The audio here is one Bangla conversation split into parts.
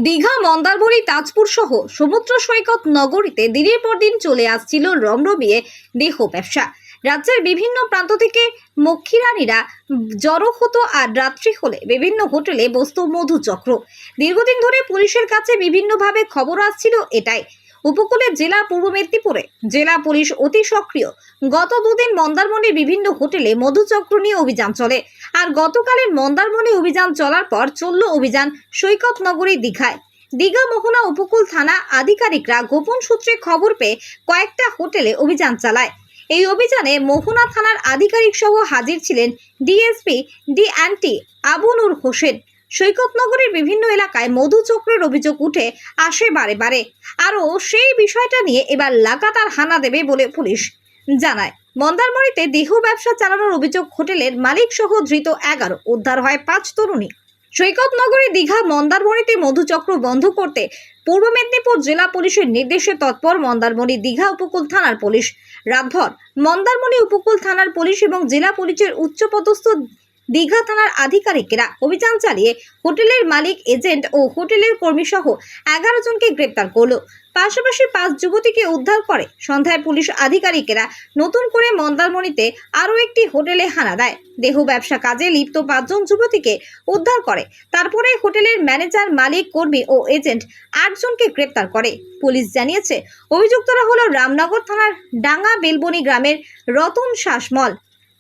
দীঘা, মন্দারমণি, তাজপুর সহ সমুদ্র সৈকত নগরীতে দিনের পর দিন চলে আসছিল রমরমিয়ে দেহ ব্যবসা। রাজ্যের বিভিন্ন প্রান্ত থেকে মক্ষীরানীরা জড়ো হতো আর রাত্রি হলে বিভিন্ন হোটেলে বসত মধুচক্র। দীর্ঘদিন ধরে পুলিশের কাছে বিভিন্নভাবে খবর আসছিল এটাই। উপকূলের জেলা পূর্ব মেদিনীপুরে জেলা পুলিশ অতি সক্রিয়। গত দুদিন মন্দারমণির বিভিন্ন হোটেলে মধুচক্র নিয়ে অভিযান চলে। আর গতকালের মন্দারমণি অভিযান চলার পর চলল অভিযান সৈকত নগরী দীঘায়। দীঘা মোহনা উপকূল থানা আধিকারিকরা গোপন সূত্রে খবর পেয়ে কয়েকটা হোটেলে অভিযান চালায়। এই অভিযানে মোহনা থানার আধিকারিক সহ হাজির ছিলেন ডিএসপি ডি.এন.টি. আবুনুর হোসেন। সৈকত নগরীর বিভিন্ন এলাকায় মধুচক্রের অভিযোগ উঠে আসে বারে বারে। আরও সেই বিষয়টা নিয়ে এবার লাগাতার হানা দেবে বলে পুলিশ জানায়। মন্দারমণিতে দেহ ব্যবসা চালানোর অভিযোগ হোটেলের মালিক সহ ধৃত 11, উদ্ধার হয় 5 তরুণী। সৈকত নগরী দীঘা মন্দারমণিতে মধুচক্র বন্ধ করতে পূর্ব মেদিনীপুর জেলা পুলিশের নির্দেশে তৎপর মন্দারমণি দীঘা উপকূল থানার পুলিশ। রাতভর মন্দারমণি উপকূল থানার পুলিশ এবং জেলা পুলিশের উচ্চপদস্থ দীঘা থানার আধিকারিকেরা অভিযান চালিয়ে হোটেলের মালিক, এজেন্ট ও হোটেলের কর্মী সহ 11 জনকে গ্রেপ্তার করল। পাশাপাশি 5 যুবতীকে উদ্ধার করে। সন্ধ্যায় পুলিশ আধিকারিকেরা নতুন করে মন্দারমণিতে আরও একটি হোটেলে হানা দেয়। দেহ ব্যবসা কাজে লিপ্ত 5 জন যুবতীকে উদ্ধার করে। তারপরে হোটেলের ম্যানেজার, মালিক, কর্মী ও এজেন্ট 8 জনকে গ্রেপ্তার করে। পুলিশ জানিয়েছে অভিযুক্তরা হলো রামনগর থানার ডাঙ্গা বেলবনি গ্রামের রতন শাসমল,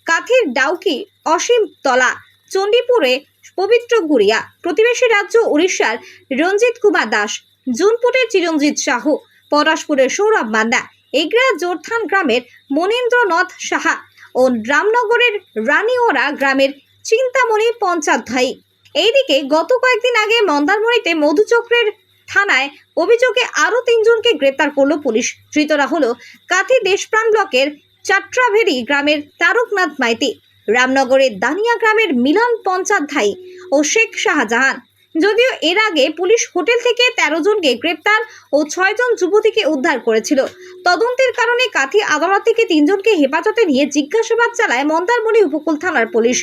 কাথির ডাউকি অসীমতলা, চণ্ডীপুরে পবিত্র গুড়িয়া, প্রতিবেশী রাজ্য উড়িষ্যার রঞ্জিত কুমার দাস, জুনপুটের চিরঞ্জিত সাহু, পলাশপুরের সৌরভ মান্না, এগরা জোরথান গ্রামের মনীন্দ্রনাথ সাহা ও রামনগরের রানীওরা গ্রামের চিন্তামণি পঞ্চাধ্যায়ী। এইদিকে গত কয়েকদিন আগে মন্দারমণিতে মধুচক্রের থানায় অভিযোগে আরও 3 জনকে গ্রেপ্তার করল পুলিশ। ধৃতরা হল কাথি দেশপ্রাণ ব্লকের চাট্রাভেরি গ্রামের তারকনাথ মাইতি, রামনগরের দানিয়া গ্রামের মিলন পঞ্চাধ্যায়ী ও শেখ শাহজাহান। যদিও এর আগে পুলিশ হোটেল থেকে 13 জনকে গ্রেপ্তার ও 6 জন যুবতীকে উদ্ধার করেছিল। তদন্তের কারণে কাথি আদালত থেকে 3 জনকে হেফাজতে নিয়ে জিজ্ঞাসাবাদ চালায় মন্দারমণি উপকূল থানার পুলিশ।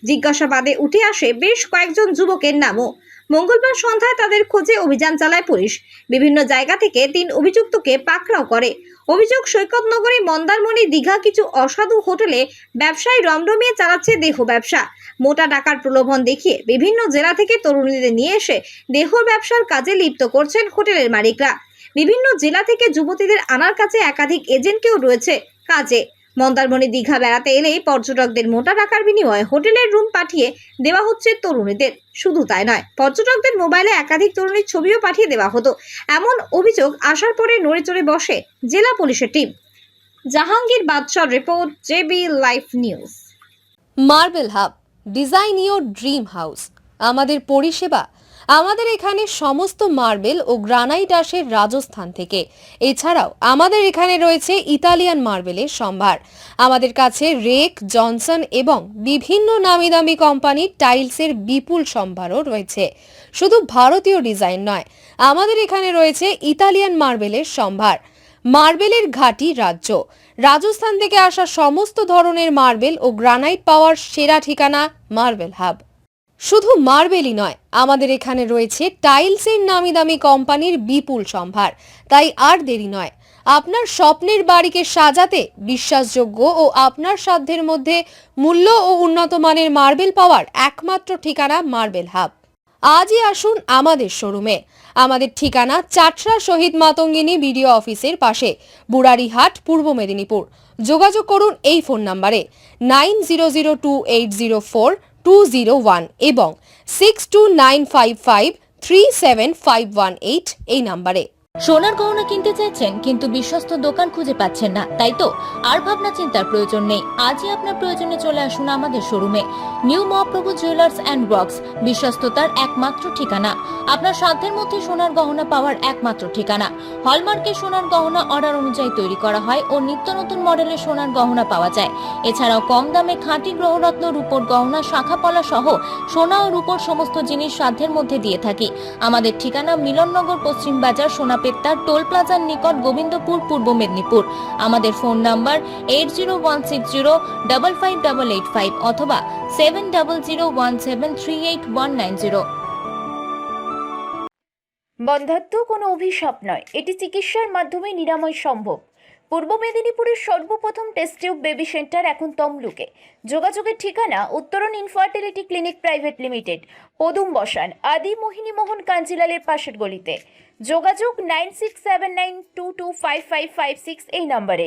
জিজ্ঞাসাবাদে উঠে আসে বেশ কয়েকজন যুবকের নামও। মঙ্গলবার সন্ধ্যায় তাদের খোঁজে অভিযান চালায় পুলিশ। বিভিন্ন জায়গা থেকে 3 অভিযুক্তকে পাকড়াও করে। অভিযোগ, সৈকত নগরী, মন্দারমণি, দীঘা কিছু অসাধু হোটেলে ব্যবসায়ী রমরমিয়ে চালাচ্ছে দেহ ব্যবসা। মোটা টাকার প্রলোভন দেখিয়ে বিভিন্ন জেলা থেকে তরুণীদের নিয়ে এসে দেহ ব্যবসার কাজে লিপ্ত করছেন হোটেলের মালিকরা। বিভিন্ন জেলা থেকে যুবতীদের আনার কাছে একাধিক এজেন্টকেও রয়েছে কাজে। মন্দারমণি দীঘা বেড়াতে এলেই পর্যটকদের মোটা টাকার বিনিময়ে হোটেলের রুম পাঠিয়ে দেওয়া হচ্ছে তরুণীদের। শুধু তাই নয়, পর্যটকদের মোবাইলে একাধিক তরুণীর ছবিও পাঠিয়ে দেওয়া হতো। এমন অভিযোগ আসার পরে নড়ে চড়ে বসে জেলা পুলিশের টিম। জাহাঙ্গীর বাদশাহ report, JB live news. Marble hub, design your dream house. আমাদের পরিষেবা, আমাদের এখানে সমস্ত মার্বেল ও গ্রানাইট আসে রাজস্থান থেকে। এছাড়াও আমাদের এখানে রয়েছে ইতালিয়ান মার্বেলের সম্ভার। আমাদের কাছে রেক, জনসন এবং বিভিন্ন নামি দামি কোম্পানির টাইলসের বিপুল সম্ভারও রয়েছে। শুধু ভারতীয় ডিজাইন নয়, আমাদের এখানে রয়েছে ইতালিয়ান মার্বেলের সম্ভার। মার্বেলের ঘাঁটি রাজ্য রাজস্থান থেকে আসা সমস্ত ধরনের মার্বেল ও গ্রানাইট পাওয়ার সেরা ঠিকানা মার্বেল হাব। শুধু মার্বেলই নয়, আমাদের এখানে রয়েছে টাইলসের নামি দামি কোম্পানির বিপুল সম্ভার। তাই আর দেরি নয়, আপনার স্বপ্নের বাড়িকে সাজাতে বিশ্বাসযোগ্য ও আপনার সাধ্যের মধ্যে মূল্য ও উন্নত মানের মার্বেল পাওয়ার একমাত্র ঠিকানা মার্বেল হাব। আজই আসুন আমাদের শোরুমে। আমাদের ঠিকানা চাটরা শহীদ মাতঙ্গিনী বিডিও অফিসের পাশে, বুড়ারিহাট, পূর্ব মেদিনীপুর। যোগাযোগ করুন এই ফোন নম্বরে 9002804201 এবং 6295537518 এই নম্বরে। সোনার গহনা কিনতে চাইছেন কিন্তু বিশ্বস্ত দোকান খুঁজে পাচ্ছেন না, তাই তো আর ভাবনা চিন্তার প্রয়োজন নেই। আজই আপনার প্রয়োজনে চলে আসুন আমাদের শোরুমে। New Mahaprabhu jewellers and works, বিশ্বস্ততার একমাত্র ঠিকানা। আপনার সাধ্যের মধ্যে সোনার গহনা পাওয়ার একমাত্র ঠিকানা। হলমার্কের সোনার গহনা অর্ডার অনুযায়ী তৈরি করা হয় ও নিত্য নতুন মডেলের সোনার গহনা পাওয়া যায়। এছাড়াও কম দামে খাঁটি গ্রহরত্ন, রূপোর গহনা, শাখাপলা সহ সোনা ও রূপোর সমস্ত জিনিস সাধ্যের মধ্যে দিয়ে থাকি। আমাদের ঠিকানা মিলননগর, পশ্চিম বাজার, সোনাপেত্তার টোল প্লাজার নিকট, গোবিন্দপুর, পূর্ব মেদিনীপুর। আমাদের ফোন নাম্বার 8016055885 অথবা 7001738190। বন্ধ্যাত্ব কোনো অভিশাপ নয়, এটি চিকিৎসার মাধ্যমে নিরাময় সম্ভব। পূর্ব মেদিনীপুরের সর্বপ্রথম টেস্ট টিউব বেবি সেন্টার এখন তমলুকে। যোগাযোগের ঠিকানা উত্তরণ ইনফার্টিলিটি ক্লিনিক প্রাইভেট লিমিটেড, পদুম বসান, আদি মোহিনী মোহন কাঞ্জিলালের পাশের গলিতে। যোগাযোগ 9679225556 এই নম্বরে।